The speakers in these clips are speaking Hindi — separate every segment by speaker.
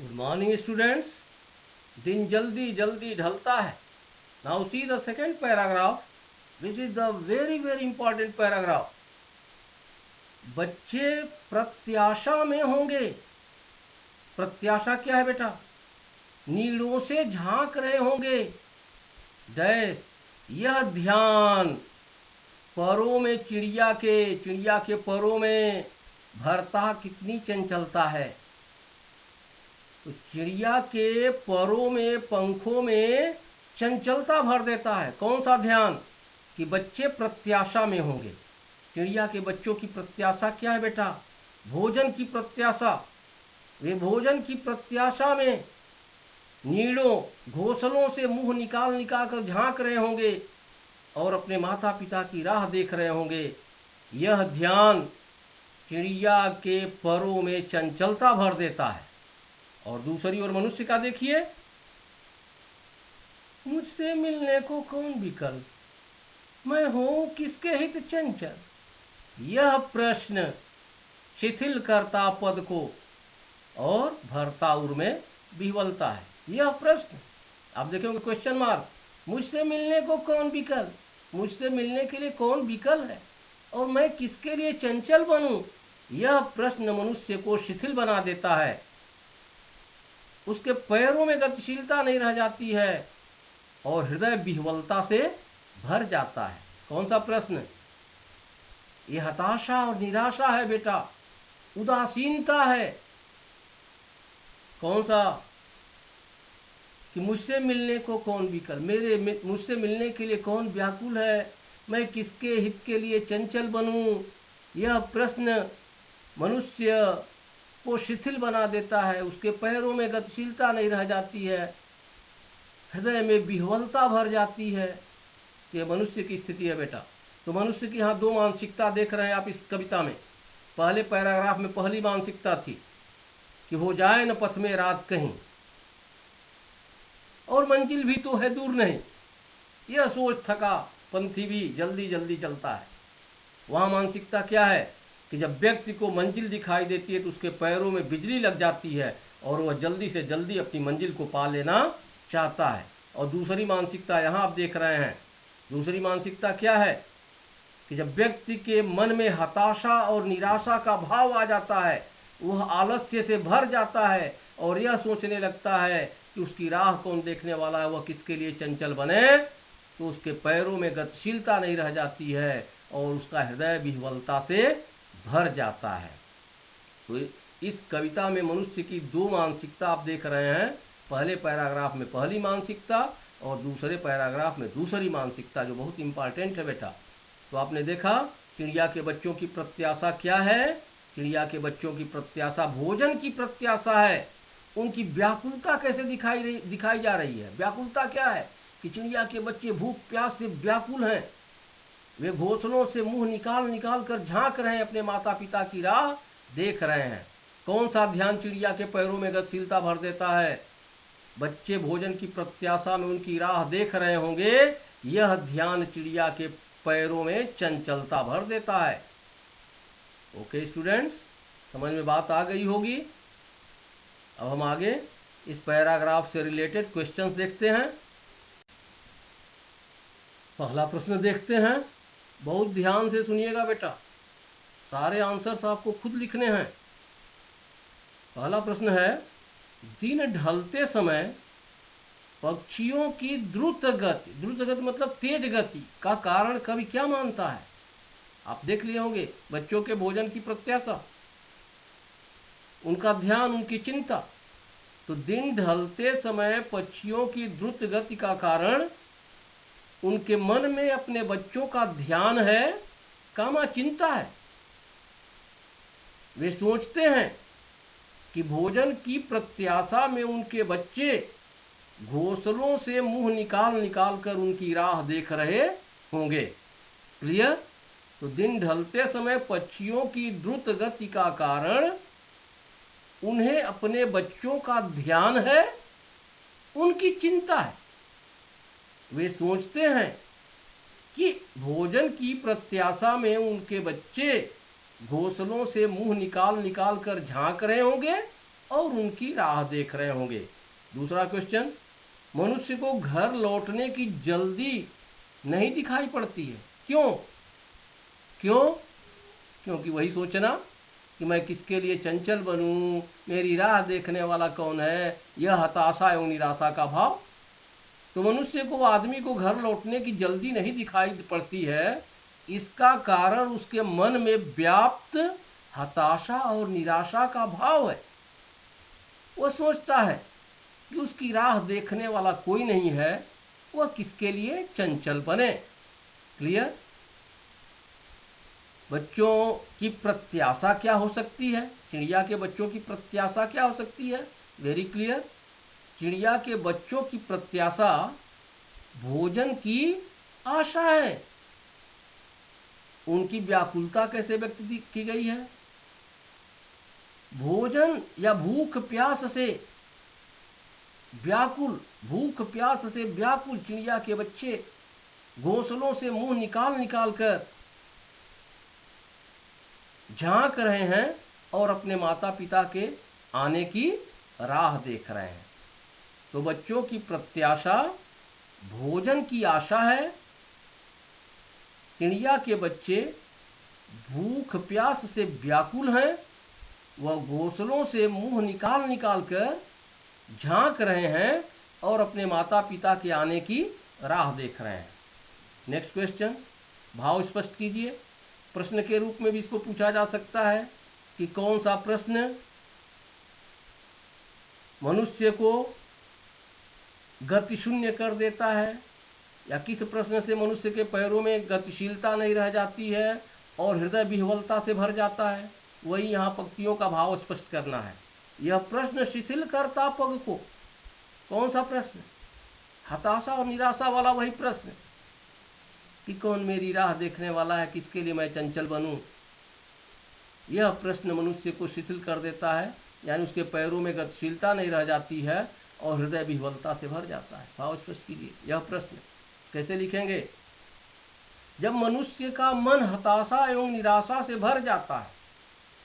Speaker 1: Good morning students. दिन जल्दी जल्दी ढलता है। Now see the second paragraph, which is the very very important paragraph. बच्चे प्रत्याशा में होंगे। प्रत्याशा क्या है बेटा? नीड़ों से झांक रहे होंगे। डैश यह ध्यान परों में चिड़िया के परों में भरता कितनी चंचलता है। तो चिड़िया के परों में, पंखों में चंचलता भर देता है। कौन सा ध्यान? कि बच्चे प्रत्याशा में होंगे। चिड़िया के बच्चों की प्रत्याशा क्या है बेटा? भोजन की प्रत्याशा। वे भोजन की प्रत्याशा में नीड़ों, घोंसलों से मुंह निकाल निकाल कर झांक रहे होंगे और अपने माता पिता की राह देख रहे होंगे। यह ध्यान चिड़िया के परों में चंचलता भर देता है। और दूसरी ओर मनुष्य का देखिए, मुझसे मिलने को कौन विकल, मैं हूं किसके हित चंचल। यह प्रश्न शिथिल करता पद को और भरता उर में विह्वलता है। यह प्रश्न आप देखेंगे क्वेश्चन मार्क। मुझसे मिलने को कौन विकल, मुझसे मिलने के लिए कौन विकल है और मैं किसके लिए चंचल बनूं। यह प्रश्न मनुष्य को शिथिल बना देता है। उसके पैरों में गतिशीलता नहीं रह जाती है और हृदय विह्वलता से भर जाता है। कौन सा प्रश्न? ये हताशा और निराशा है बेटा, उदासीनता है। कौन सा? कि मुझसे मिलने को कौन विकल, मुझसे मिलने के लिए कौन व्याकुल है, मैं किसके हित के लिए चंचल बनूं। यह प्रश्न मनुष्य को शिथिल बना देता है। उसके पैरों में गतिशीलता नहीं रह जाती है, हृदय में विह्वलता भर जाती है। ये मनुष्य की स्थिति है बेटा। तो मनुष्य की यहाँ दो मानसिकता देख रहे हैं आप इस कविता में। पहले पैराग्राफ में पहली मानसिकता थी कि हो जाए न पथ में रात कहीं, और मंजिल भी तो है दूर नहीं, यह सोच थका पंथी भी जल्दी जल्दी चलता है। वहाँ मानसिकता क्या है कि जब व्यक्ति को मंजिल दिखाई देती है तो उसके पैरों में बिजली लग जाती है और वह जल्दी से जल्दी अपनी मंजिल को पा लेना चाहता है। और दूसरी मानसिकता यहाँ आप देख रहे हैं। दूसरी मानसिकता क्या है कि जब व्यक्ति के मन में हताशा और निराशा का भाव आ जाता है, वह आलस्य से भर जाता है और यह सोचने लगता है कि उसकी राह कौन देखने वाला है, वह किसके लिए चंचल बने। तो उसके पैरों में गतिशीलता नहीं रह जाती है और उसका हृदय विह्वलता से भर जाता है। तो इस कविता में मनुष्य की दो मानसिकता आप देख रहे हैं। पहले पैराग्राफ में पहली मानसिकता और दूसरे पैराग्राफ में दूसरी मानसिकता, जो बहुत इंपॉर्टेंट है बेटा। तो आपने देखा चिड़िया के बच्चों की प्रत्याशा क्या है? चिड़िया के बच्चों की प्रत्याशा भोजन की प्रत्याशा है। उनकी व्याकुलता कैसे दिखाई जा रही है? व्याकुलता क्या है कि चिड़िया के बच्चे भूख प्यास से व्याकुल हैं। वे घोंसलों से मुंह निकाल निकाल कर झांक रहे हैं, अपने माता पिता की राह देख रहे हैं। कौन सा ध्यान चिड़िया के पैरों में गतिशीलता भर देता है? बच्चे भोजन की प्रत्याशा में उनकी राह देख रहे होंगे। यह ध्यान चिड़िया के पैरों में चंचलता भर देता है। ओके स्टूडेंट्स, समझ में बात आ गई होगी। अब हम आगे इस पैराग्राफ से रिलेटेड क्वेश्चंस देखते हैं। पहला प्रश्न देखते हैं। बहुत ध्यान से सुनिएगा बेटा, सारे आंसर्स आपको खुद लिखने हैं। पहला प्रश्न है, दिन ढलते समय पक्षियों की द्रुत गति मतलब तेज गति का कारण कवि क्या मानता है? आप देख लिए होंगे बच्चों के भोजन की प्रत्याशा, उनका ध्यान, उनकी चिंता। तो दिन ढलते समय पक्षियों की द्रुत गति का कारण उनके मन में अपने बच्चों का ध्यान है, कामा चिंता है। वे सोचते हैं कि भोजन की प्रत्याशा में उनके बच्चे घोंसलों से मुंह निकाल निकाल कर उनकी राह देख रहे होंगे। क्लियर? तो दिन ढलते समय पक्षियों की द्रुत गति का कारण उन्हें अपने बच्चों का ध्यान है, उनकी चिंता है। वे सोचते हैं कि भोजन की प्रत्याशा में उनके बच्चे घोंसलों से मुंह निकाल निकाल कर झांक रहे होंगे और उनकी राह देख रहे होंगे। दूसरा क्वेश्चन, मनुष्य को घर लौटने की जल्दी नहीं दिखाई पड़ती है, क्यों? क्यों? क्योंकि वही सोचना कि मैं किसके लिए चंचल बनूं, मेरी राह देखने वाला कौन है, यह हताशा एवं निराशा का भाव। तो मनुष्य को, आदमी को घर लौटने की जल्दी नहीं दिखाई पड़ती है, इसका कारण उसके मन में व्याप्त हताशा और निराशा का भाव है। वह सोचता है कि उसकी राह देखने वाला कोई नहीं है, वह किसके लिए चंचल बने। क्लियर? बच्चों की प्रत्याशा क्या हो सकती है? चिड़िया के बच्चों की प्रत्याशा क्या हो सकती है? Very clear. चिड़िया के बच्चों की प्रत्याशा भोजन की आशा है। उनकी व्याकुलता कैसे व्यक्त की गई है? भोजन या भूख प्यास से व्याकुल, भूख प्यास से व्याकुल चिड़िया के बच्चे घोंसलों से मुंह निकाल निकाल कर झांक रहे हैं और अपने माता पिता के आने की राह देख रहे हैं। तो बच्चों की प्रत्याशा भोजन की आशा है। चिड़िया के बच्चे भूख प्यास से व्याकुल हैं, वह घोंसलों से मुंह निकाल निकाल कर झांक रहे हैं और अपने माता पिता के आने की राह देख रहे हैं। नेक्स्ट क्वेश्चन, भाव स्पष्ट कीजिए। प्रश्न के रूप में भी इसको पूछा जा सकता है कि कौन सा प्रश्न मनुष्य को गति शून्य कर देता है, या किस प्रश्न से मनुष्य के पैरों में गतिशीलता नहीं रह जाती है और हृदय विह्वलता से भर जाता है। वही यहाँ पंक्तियों का भाव स्पष्ट करना है। यह प्रश्न शिथिल करता पग को। कौन सा प्रश्न? हताशा और निराशा वाला वही प्रश्न कि कौन मेरी राह देखने वाला है, किसके लिए मैं चंचल बनूं। यह प्रश्न मनुष्य को शिथिल कर देता है, यानी उसके पैरों में गतिशीलता नहीं रह जाती है और हृदय विह्वलता से भर जाता है। भाव स्पष्ट कीजिए। यह प्रश्न कैसे लिखेंगे? जब मनुष्य का मन हताशा एवं निराशा से भर जाता है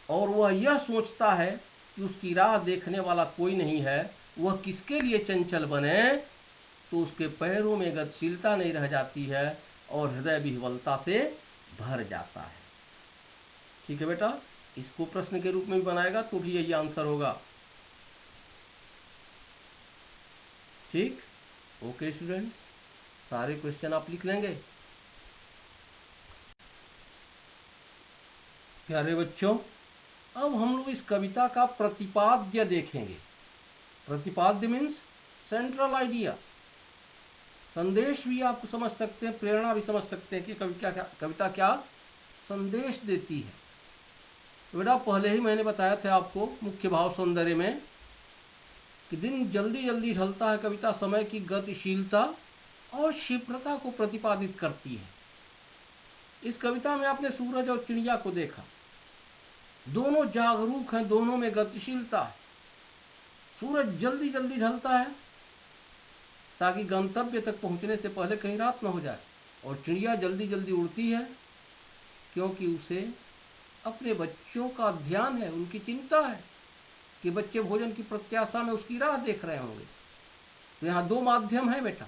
Speaker 1: और वह यह सोचता है कि उसकी राह देखने वाला कोई नहीं है, वह किसके लिए चंचल बने, तो उसके पैरों में गतिशीलता नहीं रह जाती है और हृदय विह्वलता से भर जाता है। ठीक है बेटा, इसको प्रश्न के रूप में भी बनाएगा तो भी यही आंसर होगा। ठीक, ओके स्टूडेंट्स, सारे क्वेश्चन आप लिख लेंगे। प्यारे बच्चों, अब हम लोग इस कविता का प्रतिपाद्य देखेंगे। प्रतिपाद्य मीन्स सेंट्रल आइडिया। संदेश भी आप समझ सकते हैं, प्रेरणा भी समझ सकते हैं कि कविता क्या संदेश देती है। तो बेटा पहले ही मैंने बताया था आपको मुख्य भाव सौंदर्य में कि दिन जल्दी जल्दी ढलता है। कविता समय की गतिशीलता और क्षिप्रता को प्रतिपादित करती है। इस कविता में आपने सूरज और चिड़िया को देखा, दोनों जागरूक हैं, दोनों में गतिशीलता है। सूरज जल्दी जल्दी ढलता है ताकि गंतव्य तक पहुंचने से पहले कहीं रात न हो जाए, और चिड़िया जल्दी जल्दी उड़ती है क्योंकि उसे अपने बच्चों का ध्यान है, उनकी चिंता है कि बच्चे भोजन की प्रत्याशा में उसकी राह देख रहे होंगे। तो यहाँ दो माध्यम है बेटा,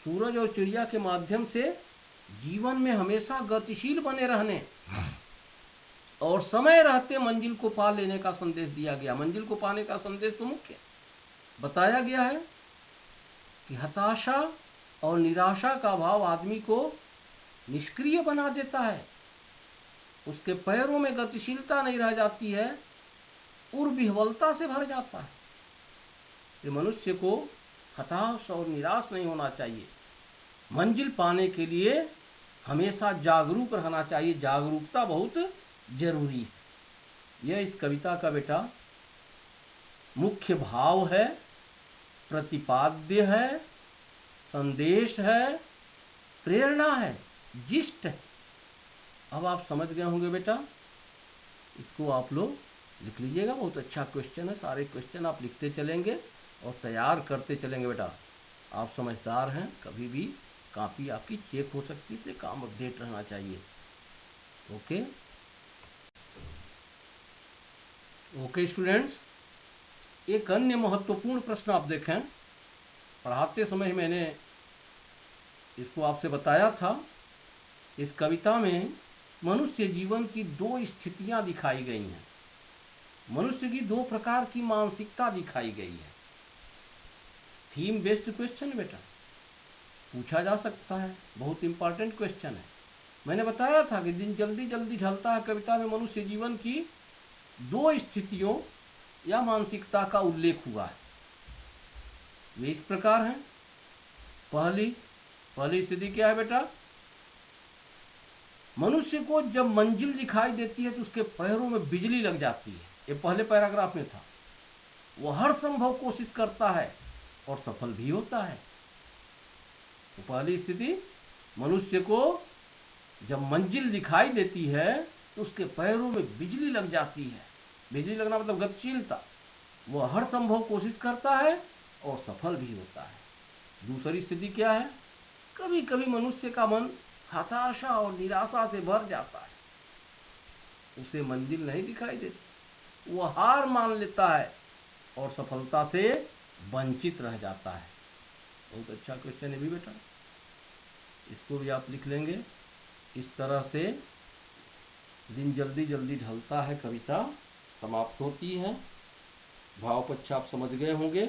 Speaker 1: सूरज और चिड़िया के माध्यम से जीवन में हमेशा गतिशील बने रहने और समय रहते मंजिल को पा लेने का संदेश दिया गया। मंजिल को पाने का संदेश तो मुख्य बताया गया है कि हताशा और निराशा का भाव आदमी को निष्क्रिय बना देता है, उसके पैरों में गतिशीलता नहीं रह जाती है, उर विह्वलता से भर जाता है। ये मनुष्य को हताश और निराश नहीं होना चाहिए। मंजिल पाने के लिए हमेशा जागरूक रहना चाहिए। जागरूकता बहुत जरूरी है। यह इस कविता का बेटा मुख्य भाव है, प्रतिपाद्य है, संदेश है, प्रेरणा है, जिष्ट है। अब आप समझ गए होंगे बेटा, इसको आप लोग लिख लीजिएगा। बहुत अच्छा क्वेश्चन है, सारे क्वेश्चन आप लिखते चलेंगे और तैयार करते चलेंगे बेटा। आप समझदार हैं, कभी भी कॉपी आपकी चेक हो सकती है, इसलिए काम अपडेट रहना चाहिए। ओके ओके स्टूडेंट्स, एक अन्य महत्वपूर्ण प्रश्न आप देखें, पढ़ाते समय मैंने इसको आपसे बताया था। इस कविता में मनुष्य जीवन की दो स्थितियां दिखाई गई हैं। मनुष्य की दो प्रकार की मानसिकता दिखाई गई है। थीम बेस्ड क्वेश्चन बेटा, पूछा जा सकता है, बहुत इंपॉर्टेंट क्वेश्चन है। मैंने बताया था कि दिन जल्दी जल्दी ढलता है कविता में मनुष्य जीवन की दो स्थितियों या मानसिकता का उल्लेख हुआ है। वे इस प्रकार हैं। पहली स्थिति क्या है बेटा? मनुष्य को जब मंजिल दिखाई देती है तो उसके पैरों में बिजली लग जाती है। ये पहले पैराग्राफ में था। वो हर संभव कोशिश करता है और सफल भी होता है। तो पहली स्थिति, मनुष्य को जब मंजिल दिखाई देती है तो उसके पैरों में बिजली लग जाती है। बिजली लगना मतलब गतिशीलता। वो हर संभव कोशिश करता है और सफल भी होता है। दूसरी स्थिति क्या है? कभी कभी मनुष्य का मन हताशा और निराशा से भर जाता है, उसे मंजिल नहीं दिखाई देती, वो हार मान लेता है और सफलता से वंचित रह जाता है। बहुत अच्छा क्वेश्चन है भी बेटा, इसको भी आप लिख लेंगे। इस तरह से दिन जल्दी जल्दी ढलता है कविता समाप्त होती है। भावपक्ष आप समझ गए होंगे,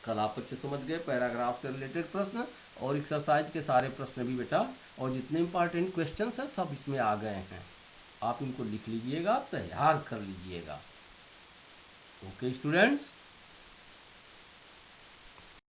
Speaker 1: कलापक्ष समझ गए, पैराग्राफ से रिलेटेड प्रश्न और एक्सरसाइज के सारे प्रश्न भी बेटा, और जितने इंपॉर्टेंट क्वेश्चंस हैं सब इसमें आ गए हैं। आप इनको लिख लीजिएगा, तैयार कर लीजिएगा। Okay students.